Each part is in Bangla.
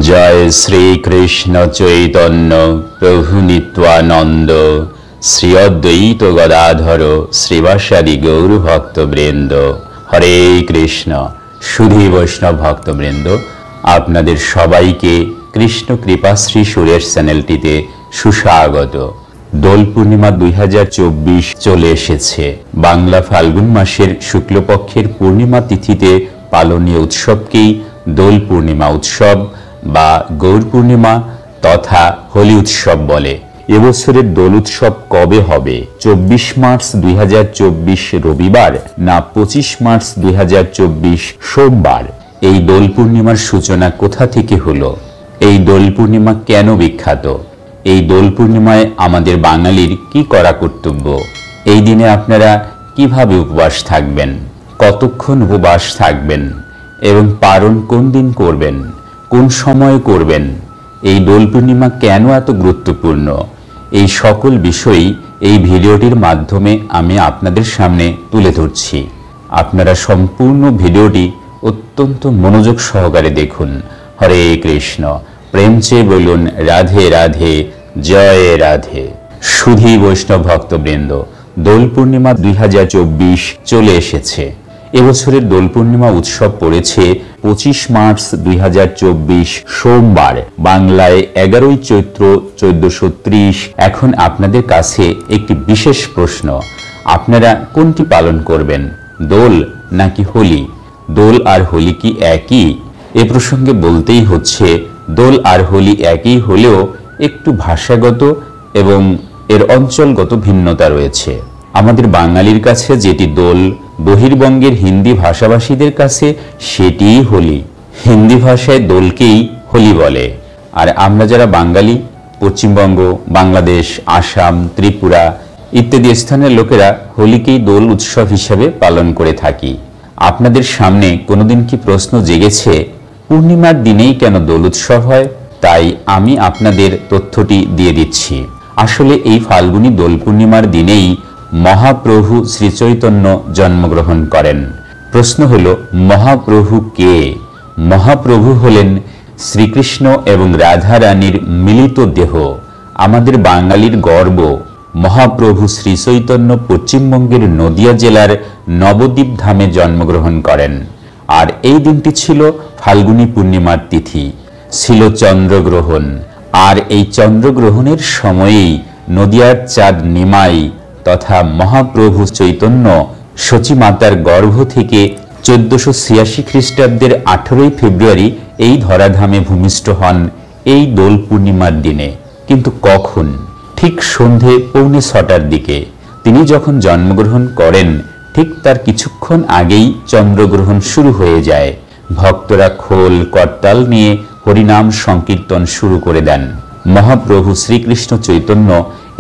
জয় শ্রীকৃষ্ণ চৈতন্য প্রভু নিত্যানন্দ শ্রী অদ্বৈত গদাধর শ্রীবাসাদি গৌর ভক্তবৃন্দ। হরে কৃষ্ণ। সুধী বৈষ্ণব ভক্তবৃন্দ, আপনাদের সবাইকে কৃষ্ণ কৃপাশ্রী সুরেশ চ্যানেলটিতে সুস্বাগত। দোল পূর্ণিমা 2024 চলে এসেছে। বাংলা ফাল্গুন মাসের শুক্লপক্ষের পূর্ণিমা তিথিতে পালনীয় উৎসবকেই দোল পূর্ণিমা উৎসব বা গৌর পূর্ণিমা তথা হোলি উৎসব বলে। এবছরের দোল উৎসব কবে হবে? 24 মার্চ 2024 রবিবার না 25 মার্চ 2024 সোমবার? এই দোল পূর্ণিমার সূচনা কোথা থেকে হলো? এই দোল পূর্ণিমা কেন বিখ্যাত? এই দোল পূর্ণিমায় আমাদের বাঙালির কি করা কর্তব্য? এই দিনে আপনারা কিভাবে উপবাস থাকবেন, কতক্ষণ উপবাস থাকবেন এবং পারণ কোন দিন করবেন, কোন সময়ে করবেন, এই দোল পূর্ণিমা কেন এত গুরুত্বপূর্ণ, এই সকল বিষয়ই এই ভিডিওটির মাধ্যমে আমি আপনাদের সামনে তুলে ধরছি। আপনারা সম্পূর্ণ ভিডিওটি অত্যন্ত মনোযোগ সহকারে দেখুন। হরে কৃষ্ণ। প্রেম চেয়ে বলুন রাধে রাধে, জয় রাধে। সুধী বৈষ্ণব ভক্তবৃন্দ, দোল পূর্ণিমা 2024 চলে এসেছে। এবছরের দোল পূর্ণিমা উৎসব পড়েছে 25 মার্চ 2024 সোমবার, বাংলায় 11 চৈত্র 1430। এখন আপনাদের কাছে একটি বিশেষ প্রশ্ন, আপনারা কোনটি পালন করবেন, দোল নাকি হোলি? দোল আর হোলি কি একই? এ প্রসঙ্গে বলতেই হচ্ছে, দোল আর হোলি একই হলেও একটু ভাষাগত এবং এর অঞ্চলগত ভিন্নতা রয়েছে। আমাদের বাঙালির কাছে যেটি দোল, বহির্বঙ্গের হিন্দি ভাষাভাষীদের কাছে সেটিই হোলি। হিন্দি ভাষায় দোলকেই হোলি বলে, আর আমরা যারা বাঙালি, পশ্চিমবঙ্গ, বাংলাদেশ, আসাম, ত্রিপুরা ইত্যাদি স্থানের লোকেরা হোলিকেই দোল উৎসব হিসাবে পালন করে থাকি। আপনাদের সামনে কোনোদিন কি প্রশ্ন জেগেছে পূর্ণিমার দিনেই কেন দোল উৎসব হয়? তাই আমি আপনাদের তথ্যটি দিয়ে দিচ্ছি। আসলে এই ফাল্গুনী দোল পূর্ণিমার দিনেই মহাপ্রভু শ্রীচৈতন্য জন্মগ্রহণ করেন। প্রশ্ন হলো, মহাপ্রভু কে? মহাপ্রভু হলেন শ্রীকৃষ্ণ এবং রাধা রানীর মিলিত দেহ, আমাদের বাঙালির গর্ব। মহাপ্রভু শ্রীচৈতন্য পশ্চিমবঙ্গের নদিয়া জেলার নবদ্বীপ ধামে জন্মগ্রহণ করেন। আর এই দিনটি ছিল ফাল্গুনী পূর্ণিমার তিথি, ছিল চন্দ্রগ্রহণ। আর এই চন্দ্রগ্রহণের সময়েই নদিয়ার চাঁদ নিমাই তথা মহাপ্রভু চৈতন্য সচিমাতার গর্ভ থেকে 1486 খ্রিস্টাব্দের 18 ফেব্রুয়ারি এই ধরাধামে ভূমিষ্ঠ হন এই দোল পূর্ণিমার দিনে। কিন্তু কখন? ঠিক সন্ধে 5:45 দিকে। তিনি যখন জন্মগ্রহণ করেন ঠিক তার কিছুক্ষণ আগেই চন্দ্রগ্রহণ শুরু হয়ে যায়। ভক্তরা খোল করতাল নিয়ে হরিনাম সংকীর্তন শুরু করে দেন। মহাপ্রভু শ্রীকৃষ্ণ চৈতন্য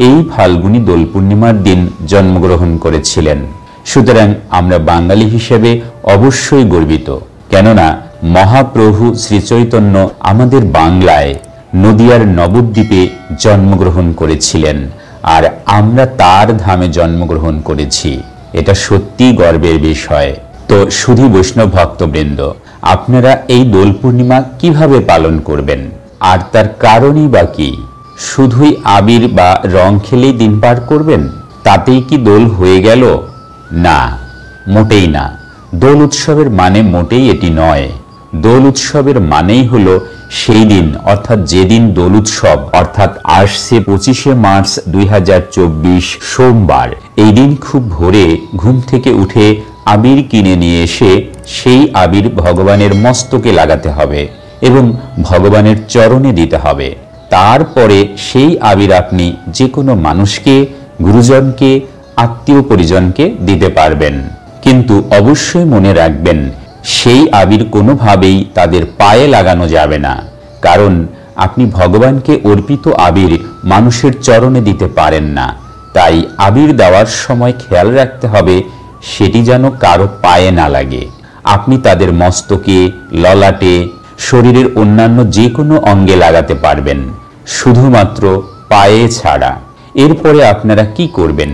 এই ফাল্গুনী দোল পূর্ণিমার দিন জন্মগ্রহণ করেছিলেন। সুতরাং আমরা বাঙালি হিসেবে অবশ্যই গর্বিত, কেননা মহাপ্রভু শ্রীচৈতন্য আমাদের বাংলায় নদিয়ার নবদ্বীপে জন্মগ্রহণ করেছিলেন, আর আমরা তার ধামে জন্মগ্রহণ করেছি। এটা সত্যি গর্বের বিষয়। তো সুধী বৈষ্ণব ভক্তবৃন্দ, আপনারা এই দোল পূর্ণিমা কিভাবে পালন করবেন, আর তার কারণই বা কি? শুধুই আবির বা রং খেলেই দিন পার করবেন, তাতেই কি দোল হয়ে গেল? না, মোটেই না। দোল উৎসবের মানে মোটেই এটি নয়। দোল উৎসবের মানেই হলো সেই দিন, অর্থাৎ যেদিন দোল উৎসব, অর্থাৎ আসছে 25 মার্চ 2024 সোমবার, এই দিন খুব ভোরে ঘুম থেকে উঠে আবির কিনে নিয়ে এসে সেই আবির ভগবানের মস্তকে লাগাতে হবে এবং ভগবানের চরণে দিতে হবে। তারপরে সেই আবির আপনি যে কোনো মানুষকে, গুরুজনকে, আত্মীয় পরিজনকে দিতে পারবেন। কিন্তু অবশ্যই মনে রাখবেন, সেই আবির কোনোভাবেই তাদের পায়ে লাগানো যাবে না, কারণ আপনি ভগবানকে অর্পিত আবির মানুষের চরণে দিতে পারেন না। তাই আবির দেওয়ার সময় খেয়াল রাখতে হবে সেটি যেন কারো পায়ে না লাগে। আপনি তাদের মস্তকে, ললাটে, শরীরের অন্যান্য যে কোনো অঙ্গে লাগাতে পারবেন, শুধুমাত্র পায়ে ছাড়া। এরপরে আপনারা কি করবেন?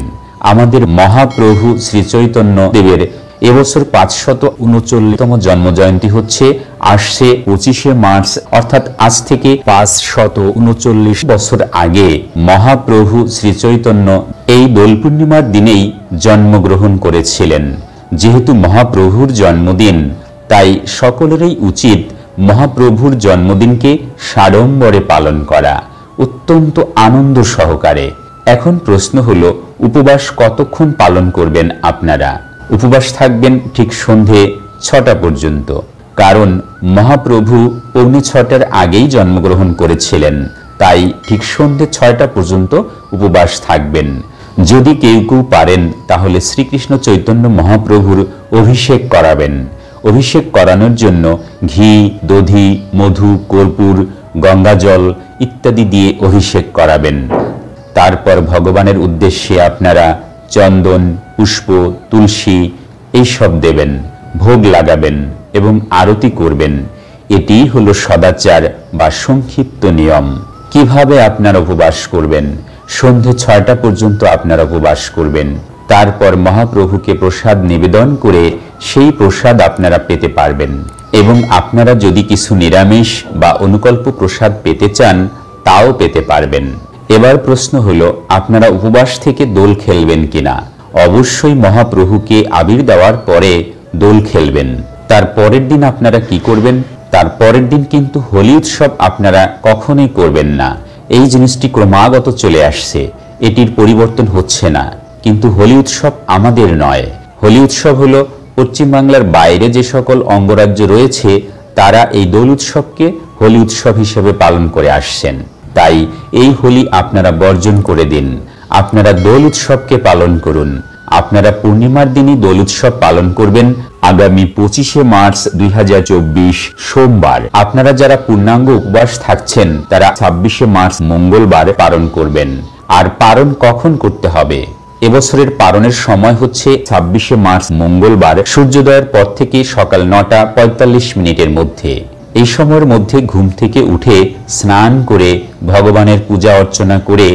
আমাদের মহাপ্রভু শ্রীচৈতন্য দেবের এবছর 539তম জন্মজয়ন্তী হচ্ছে, আসছে 25শে মার্চ, অর্থাৎ আজ থেকে 539 বছর আগে মহাপ্রভু শ্রীচৈতন্য এই দোল পূর্ণিমার দিনেই জন্মগ্রহণ করেছিলেন। যেহেতু মহাপ্রভুর জন্মদিন, তাই সকলেরই উচিত মহাপ্রভুর জন্মদিনকে সাড়ম্বরে পালন করা, অত্যন্ত আনন্দ সহকারে। এখন প্রশ্ন হলো, উপবাস কতক্ষণ পালন করবেন আপনারা? উপবাস থাকবেন ঠিক সন্ধে 6টা পর্যন্ত, কারণ মহাপ্রভু পৌনে 6টার আগেই জন্মগ্রহণ করেছিলেন, তাই ঠিক সন্ধে 6টা পর্যন্ত উপবাস থাকবেন। যদি কেউ কেউ পারেন তাহলে শ্রীকৃষ্ণ চৈতন্য মহাপ্রভুর অভিষেক করাবেন। অভিষেক করানোর জন্য ঘি, দধি, মধু, কর্পূর, গঙ্গাজল ইত্যাদি দিয়ে অভিষেক করাবেন। তারপর ভগবানের উদ্দেশ্যে আপনারা চন্দন, পুষ্প, তুলসী এইসব দেবেন, ভোগ লাগাবেন এবং আরতি করবেন। এটিই হলো সদাচার বা সংক্ষিপ্ত নিয়ম। কিভাবে আপনারা উপবাস করবেন? সন্ধে 6টা পর্যন্ত আপনারা উপবাস করবেন। তারপর মহাপ্রভুকে প্রসাদ নিবেদন করে সেই প্রসাদ আপনারা পেতে পারবেন, এবং আপনারা যদি কিছু নিরামিষ বা অনুকল্প প্রসাদ পেতে চান তাও পেতে পারবেন। এবার প্রশ্ন হলো, আপনারা উপবাস থেকে দোল খেলবেন কিনা? অবশ্যই মহাপ্রভুকে আবির দেওয়ার পরে দোল খেলবেন। তার পরের দিন আপনারা কি করবেন? তার পরের দিন কিন্তু হোলি উৎসব আপনারা কখনোই করবেন না। এই জিনিসটি ক্রমাগত চলে আসছে, এটির পরিবর্তন হচ্ছে না। কিন্তু হোলি উৎসব আমাদের নয়। হোলি উৎসব হলো পশ্চিমবাংলার বাইরে যে সকল অঙ্গরাজ্য রয়েছে, তারা এই দোল উৎসবকে হোলি উৎসব হিসেবে পালন করে আসছেন। তাই এই হোলি আপনারা বর্জন করে দিন, আপনারা দোল উৎসবকে পালন করুন। আপনারা পূর্ণিমার দিনই দোল উৎসব পালন করবেন। আগামী 25শে মার্চ 2024 সোমবার আপনারা যারা পূর্ণাঙ্গ উপবাস থাকছেন, তারা 26শে মার্চ মঙ্গলবার পালন করবেন। আর পালন কখন করতে হবে? এবছরের পালনের সময় হচ্ছে 26শে মার্চ মঙ্গলবার সূর্যোদয়ের পর থেকে সকাল 9টা 45 মিনিটের মধ্যে। এই সময়ের মধ্যে ঘুম থেকে উঠে স্নান করে ভগবানের পূজা অর্চনা করে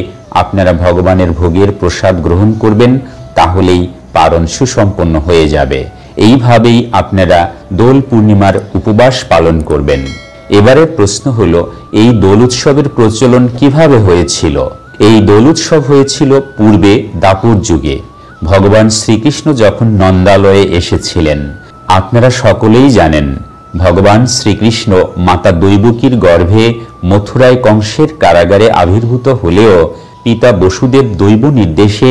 আপনারা ভগবানের ভোগের প্রসাদ গ্রহণ করবেন, তাহলেই পালন সুসম্পন্ন হয়ে যাবে। এইভাবেই আপনারা দোল পূর্ণিমার উপবাস পালন করবেন। এবারের প্রশ্ন হলো, এই দোল উৎসবের প্রচলন কিভাবে হয়েছিল? এই দোল উৎসব হয়েছিল পূর্বে দাপর যুগে, ভগবান শ্রীকৃষ্ণ যখন নন্দালয়ে এসেছিলেন। আপনারা সকলেই জানেন, ভগবান শ্রীকৃষ্ণ মাতা দৈবকীর গর্ভে মথুরায় কংসের কারাগারে আবির্ভূত হলেও পিতা বসুদেব দৈব নির্দেশে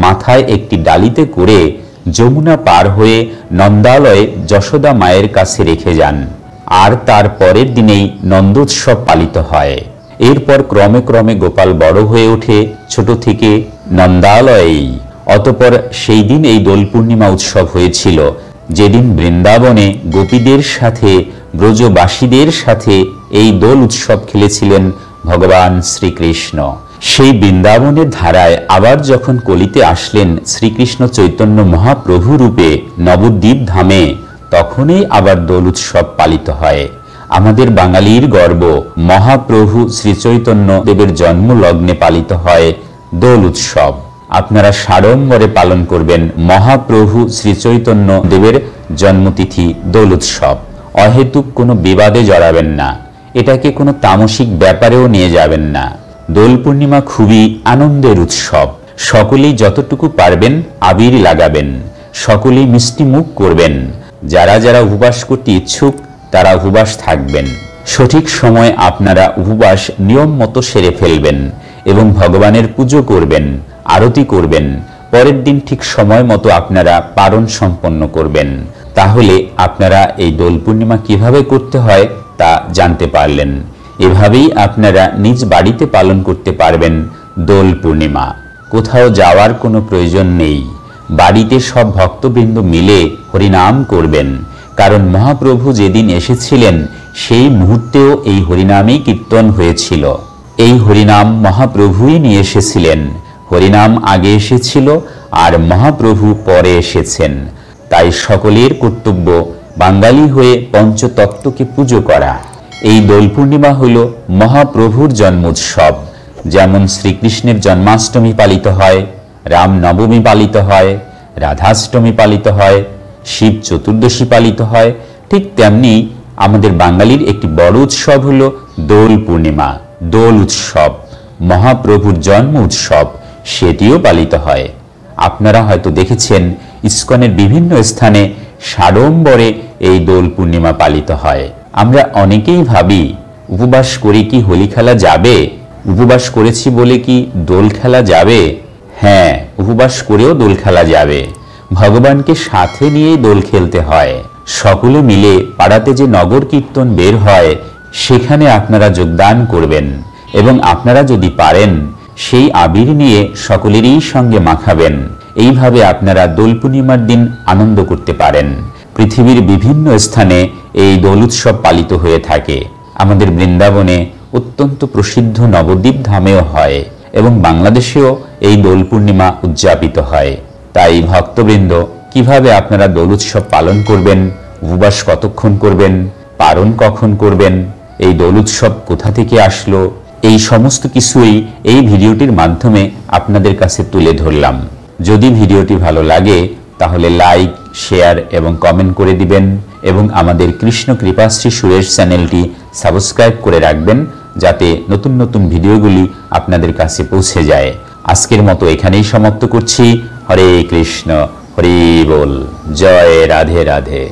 মাথায় একটি ডালিতে করে যমুনা পার হয়ে নন্দালয়ে যশোদা মায়ের কাছে রেখে যান। আর তার পরের দিনেই নন্দোৎসব পালিত হয়। এরপর ক্রমে ক্রমে গোপাল বড় হয়ে ওঠে, ছোট থেকে নন্দালয়েই। অতঃপর সেই দিন এই দোল পূর্ণিমা উৎসব হয়েছিল, যেদিন বৃন্দাবনে গোপীদের সাথে, ব্রজবাসীদের সাথে এই দোল উৎসব খেলেছিলেন ভগবান শ্রীকৃষ্ণ। সেই বৃন্দাবনের ধারায় আবার যখন কলিতে আসলেন শ্রীকৃষ্ণ চৈতন্য মহাপ্রভু রূপে নবদ্বীপ ধামে, তখনই আবার দোল উৎসব পালিত হয়। আমাদের বাঙালির গর্ব, মহাপ্রভু শ্রীচৈতন্য দেবের জন্ম লগ্নে পালিত হয় দোল উৎসব। আপনারা সাড়ম্বরে পালন করবেন মহাপ্রভু শ্রীচৈতন্য দেবের জন্মতিথি দোল উৎসব। অহেতুক কোনো বিবাদে জড়াবেন না, এটাকে কোনো তামসিক ব্যাপারেও নিয়ে যাবেন না। দোল পূর্ণিমা খুবই আনন্দের উৎসব। সকলেই যতটুকু পারবেন আবির লাগাবেন, সকলেই মিষ্টি মুখ করবেন। যারা যারা উপবাস করতে ইচ্ছুক তারা উপবাস থাকবেন। সঠিক সময়ে আপনারা উপবাস নিয়ম মতো সেরে ফেলবেন এবং ভগবানের পুজো করবেন, আরতি করবেন। পরের দিন ঠিক সময় মতো আপনারা পালন সম্পন্ন করবেন। তাহলে আপনারা এই দোল পূর্ণিমা কিভাবে করতে হয় তা জানতে পারলেন। এভাবেই আপনারা নিজ বাড়িতে পালন করতে পারবেন দোল পূর্ণিমা। কোথাও যাওয়ার কোনো প্রয়োজন নেই। বাড়িতে সব ভক্তবৃন্দ মিলে হরিনাম করবেন, কারণ মহাপ্রভু যেদিন এসেছিলেন সেই মুহূর্তেও এই হরিনামেই কীর্তন হয়েছিল। এই হরিনাম মহাপ্রভুই নিয়ে এসেছিলেন। হরিনাম আগে এসেছিল আর মহাপ্রভু পরে এসেছেন। তাই সকলের কর্তব্য বাঙালি হয়ে পঞ্চতত্ত্বকে পুজো করা। এই দোল পূর্ণিমা হল মহাপ্রভুর জন্মোৎসব। যেমন শ্রীকৃষ্ণের জন্মাষ্টমী পালিত হয়, রামনবমী পালিত হয়, রাধাষ্টমী পালিত হয়, শিব চতুর্দশী পালিত হয়, ঠিক তেমনি আমাদের বাঙালির একটি বড় উৎসব হলো দোল পূর্ণিমা, দোল উৎসব, মহাপ্রভুর জন্ম উৎসব, সেটিও পালিত হয়। আপনারা হয়তো দেখেছেন ইসকনের বিভিন্ন স্থানে সাড়ম্বরে এই দোল পূর্ণিমা পালিত হয়। আমরা অনেকেই ভাবি উপবাস করে কি হোলি খেলা যাবে, উপবাস করেছি বলে কি দোল খেলা যাবে? হ্যাঁ, উপবাস করেও দোল খেলা যাবে। ভগবানকে সাথে নিয়েই দোল খেলতে হয়। সকলে মিলে পাড়াতে যে নগর কীর্তন বের হয় সেখানে আপনারা যোগদান করবেন এবং আপনারা যদি পারেন সেই আবির নিয়ে সকলেরই সঙ্গে মাখাবেন। এইভাবে আপনারা দোল পূর্ণিমার দিন আনন্দ করতে পারেন। পৃথিবীর বিভিন্ন স্থানে এই দোল উৎসব পালিত হয়ে থাকে। আমাদের বৃন্দাবনে অত্যন্ত প্রসিদ্ধ নবদ্বীপ ধামেও হয় এবং বাংলাদেশেও এই দোল পূর্ণিমা উদযাপিত হয়। তাই ভক্তবৃন্দ, কিভাবে আপনারা দোল উৎসব পালন করবেন, উপবাস কতক্ষণ করবেন, পারণ কখন করবেন, এই দোল উৎসব কোথা থেকে আসলো, এই সমস্ত কিছুই এই ভিডিওটির মাধ্যমে আপনাদের কাছে তুলে ধরলাম। যদি ভিডিওটি ভালো লাগে তাহলে লাইক, শেয়ার এবং কমেন্ট করে দিবেন এবং আমাদের কৃষ্ণ কৃপাশ্রী সুরেশ চ্যানেলটি সাবস্ক্রাইব করে রাখবেন, যাতে নতুন নতুন ভিডিওগুলি আপনাদের কাছে পৌঁছে যায়। আজকের মতো এখানেই সমাপ্ত করছি। হরে কৃষ্ণ, হরি বল, জয় রাধে রাধে।